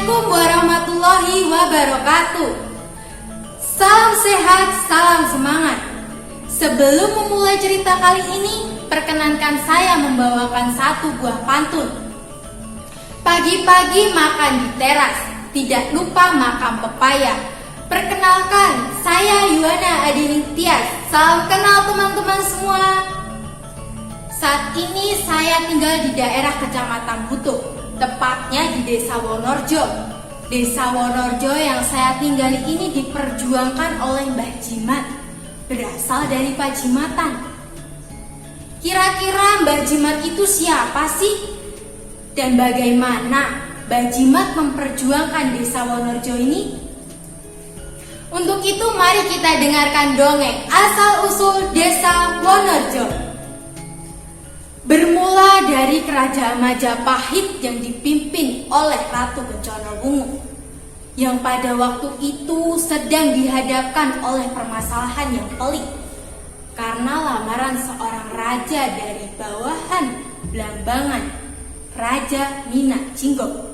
Assalamualaikum warahmatullahi wabarakatuh. Salam sehat, salam semangat. Sebelum memulai cerita kali ini, perkenankan saya membawakan satu buah pantun. Pagi-pagi makan di teras, tidak lupa makan pepaya. Perkenalkan, saya Yuwana Adini Tias. Salam kenal teman-teman semua. Saat ini saya tinggal di daerah Kecamatan Butuh, tepatnya di Desa Wonorjo. Desa Wonorjo yang saya tinggali ini diperjuangkan oleh Mbah Jimat, berasal dari Pajimatan. Kira-kira Mbah Jimat itu siapa sih? Dan bagaimana Mbah Jimat memperjuangkan Desa Wonorjo ini? Untuk itu mari kita dengarkan dongeng asal-usul Desa Wonorjo. Bermula dari kerajaan Majapahit yang dipimpin oleh Ratu Kencana Wungu, yang pada waktu itu sedang dihadapkan oleh permasalahan yang pelik karena lamaran seorang raja dari bawahan Blambangan, Raja Minak Jinggok.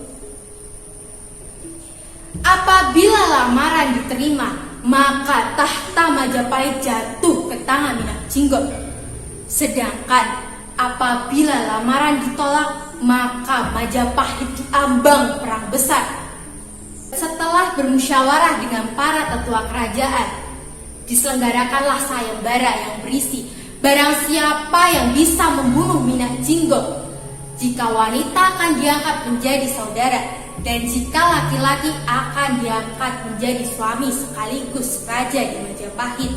Apabila lamaran diterima, maka tahta Majapahit jatuh ke tangan Minak Jinggok. Sedangkan apabila lamaran ditolak, maka Majapahit diambang perang besar. Setelah bermusyawarah dengan para tetua kerajaan, diselenggarakanlah sayembara yang berisi barang siapa yang bisa membunuh Minak Jinggok, jika wanita akan diangkat menjadi saudara, dan jika laki-laki akan diangkat menjadi suami sekaligus raja di Majapahit.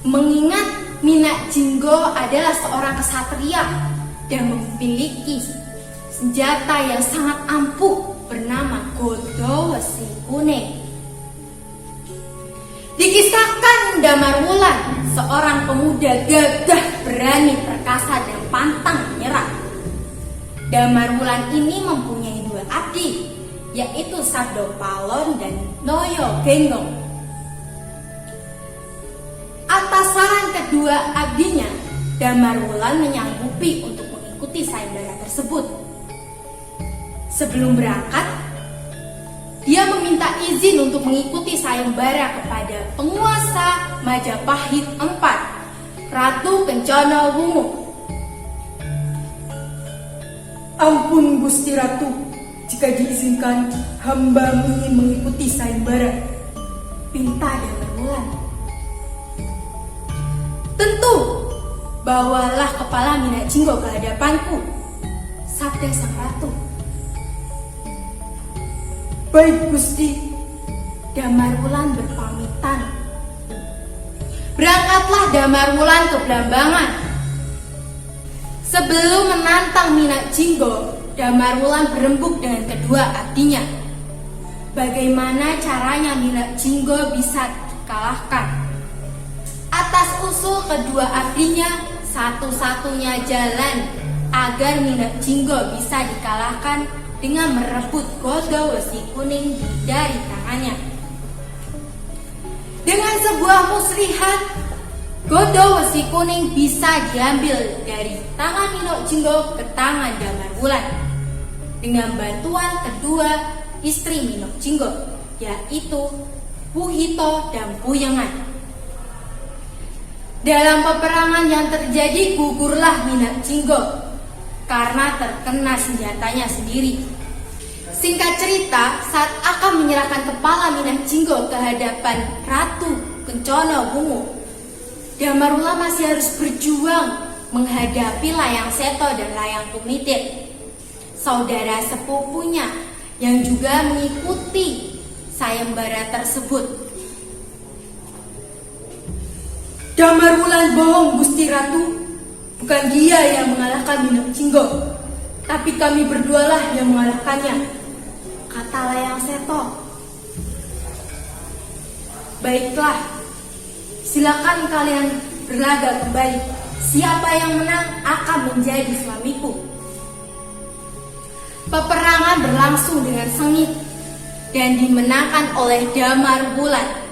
Mengingat Minak Jinggok adalah seorang kesatria dan memiliki senjata yang sangat ampuh bernama Godho Wesi Kuning. Dikisahkan Damarwulan, seorang pemuda gagah, berani, perkasa, dan pantang menyerah. Damarwulan ini mempunyai dua abdi, yaitu Sabdo Palon dan Noyo Genggong. Atas saran kedua abdinya, Damarwulan menyanggupi untuk mengikuti sayembara tersebut. Sebelum berangkat, dia meminta izin untuk mengikuti sayembara kepada penguasa Majapahit IV, Ratu Kencana Wungu. Ampun Gusti Ratu, jika diizinkan hamba ingin mengikuti sayembara, pinta Damarwulan. Tentu, bawalah kepala Minak Jinggok ke hadapanku, sabda sang ratu. Baik Gusti. Damarwulan berpamitan. Berangkatlah Damarwulan ke Blambangan. Sebelum menantang Minak Jinggok, Damarwulan berembuk dengan kedua abdinya. Bagaimana caranya Minak Jinggok bisa dikalahkan? Atas usul kedua abdinya, satu-satunya jalan agar Minak Jinggok bisa dikalahkan dengan merebut Godho Wesi Kuning dari tangannya. Dengan sebuah muslihat, Godho Wesi Kuning bisa diambil dari tangan Minak Jinggok ke tangan Damarwulan dengan bantuan kedua istri Minak Jinggok, yaitu Wuhito dan Puyengan. Dalam peperangan yang terjadi, gugurlah Minak Jinggok karena terkena senjatanya sendiri. Singkat cerita, saat akan menyerahkan kepala Minak Jinggok ke hadapan Ratu Kencana Wungu, Damarwulan masih harus berjuang menghadapi Layang Seto dan Layang Tumitit, saudara sepupunya yang juga mengikuti sayembara tersebut. Damarwulan bohong Gusti Ratu. Bukan dia yang mengalahkan Minak Jinggok, tapi kami berdualah yang mengalahkannya, kata Layang Seto. Baiklah, silakan kalian berlaga kembali. Siapa yang menang akan menjadi suamiku. Peperangan berlangsung dengan sengit dan dimenangkan oleh Damarwulan.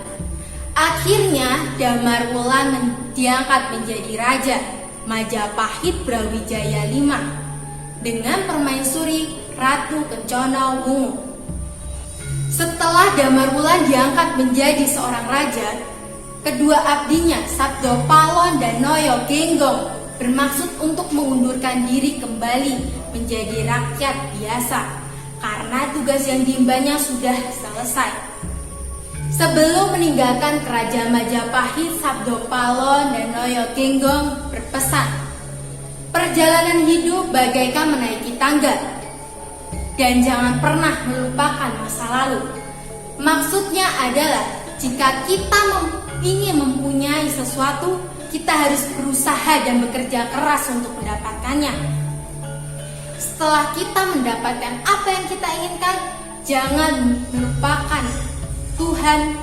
Akhirnya Damarwulan diangkat menjadi raja Majapahit Brawijaya V dengan permaisuri Ratu Kencana Wungu. Setelah Damarwulan diangkat menjadi seorang raja, kedua abdinya Sabdo Palon dan Noyo Genggong bermaksud untuk mengundurkan diri kembali menjadi rakyat biasa karena tugas yang diembannya sudah selesai. Sebelum meninggalkan kerajaan Majapahit, Sabdo Palon dan Noyo Genggong berpesan, perjalanan hidup bagaikan menaiki tangga, dan jangan pernah melupakan masa lalu. Maksudnya adalah jika kita ingin mempunyai sesuatu, kita harus berusaha dan bekerja keras untuk mendapatkannya. Setelah kita mendapatkan apa yang kita inginkan, jangan melupakan Tuhan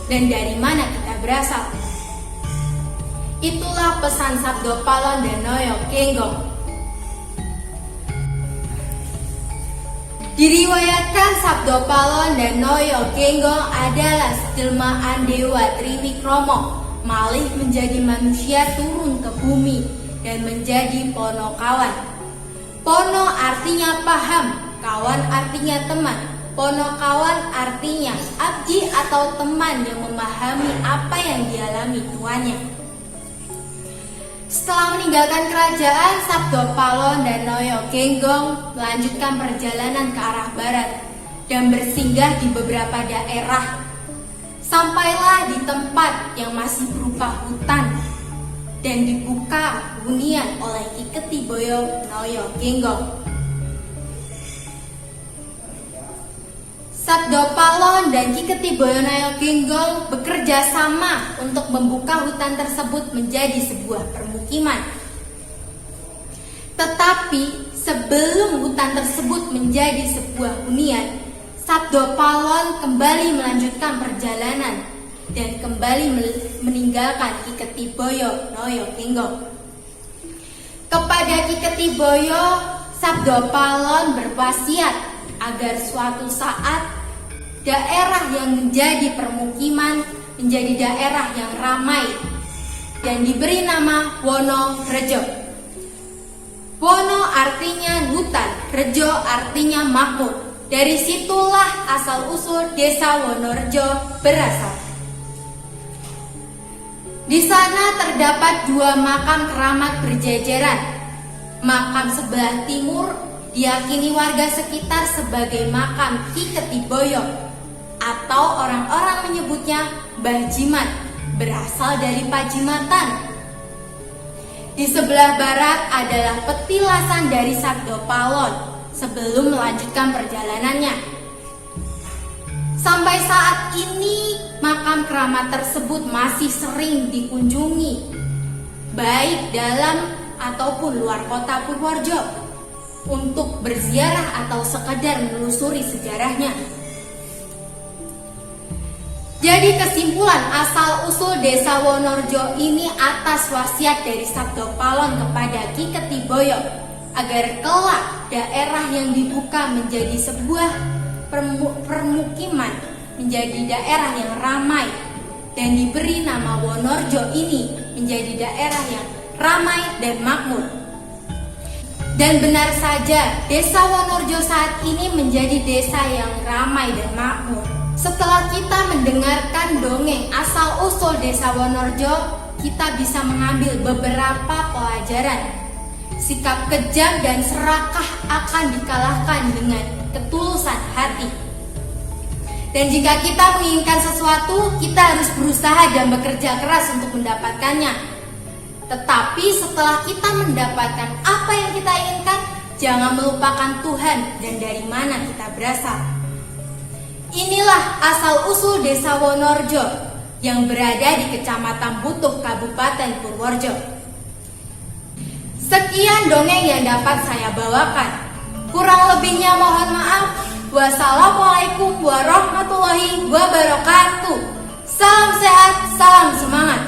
dan dari mana kita berasal. Itulah pesan Sabdo Palon dan Noyo Genggong. Diriwayatkan Sabdo Palon dan Noyo Genggong adalah jelmaan Dewa Triwikromo, malih menjadi manusia turun ke bumi dan menjadi Ponokawan. Pono artinya paham, kawan artinya teman. Ponokawan artinya abdi atau teman yang memahami apa yang dialami tuannya. Setelah meninggalkan kerajaan, Sabdo Palon dan Noyo Genggong melanjutkan perjalanan ke arah barat dan bersinggah di beberapa daerah. Sampailah di tempat yang masih berupa hutan dan dibuka hunian oleh Ki Ketiboyo Noyo Genggong. Sabdo Palon dan Ki Ketiboyo Noyo Genggong bekerja sama untuk membuka hutan tersebut menjadi sebuah permukiman. Tetapi sebelum hutan tersebut menjadi sebuah hunian, Sabdo Palon kembali melanjutkan perjalanan dan kembali meninggalkan Ki Ketiboyo Noyo Genggong. Kepada Ki Ketiboyo, Sabdo Palon berwasiat agar suatu saat daerah yang menjadi permukiman menjadi daerah yang ramai dan diberi nama Wonorejo. Wono artinya hutan, Rejo artinya makmur. Dari situlah asal-usul desa Wonorejo berasal. Di sana terdapat dua makam keramat berjejeran. Makam sebelah timur diyakini warga sekitar sebagai makam Ki Ketiboyo, atau orang-orang menyebutnya Mbah Jimat, berasal dari Pajimatan. Di sebelah barat adalah petilasan dari Sabdo Palon sebelum melanjutkan perjalanannya. Sampai saat ini makam keramat tersebut masih sering dikunjungi, baik dalam ataupun luar kota Purworejo, untuk berziarah atau sekedar menelusuri sejarahnya. Jadi kesimpulan asal-usul desa Wonorejo ini atas wasiat dari Sabdo Palon kepada Ki Ketiboyo agar kelak daerah yang dibuka menjadi sebuah permukiman menjadi daerah yang ramai dan diberi nama Wonorejo ini menjadi daerah yang ramai dan makmur. Dan benar saja, desa Wonorejo saat ini menjadi desa yang ramai dan makmur. Setelah kita mendengarkan dongeng asal-usul desa Wonorejo, kita bisa mengambil beberapa pelajaran. Sikap kejam dan serakah akan dikalahkan dengan ketulusan hati. Dan jika kita menginginkan sesuatu, kita harus berusaha dan bekerja keras untuk mendapatkannya. Tetapi setelah kita mendapatkan apa yang kita inginkan, jangan melupakan Tuhan dan dari mana kita berasal. Inilah asal-usul desa Wonorejo yang berada di Kecamatan Butuh, Kabupaten Purworejo. Sekian dongeng yang dapat saya bawakan. Kurang lebihnya mohon maaf. Wassalamualaikum warahmatullahi wabarakatuh. Salam sehat, salam semangat.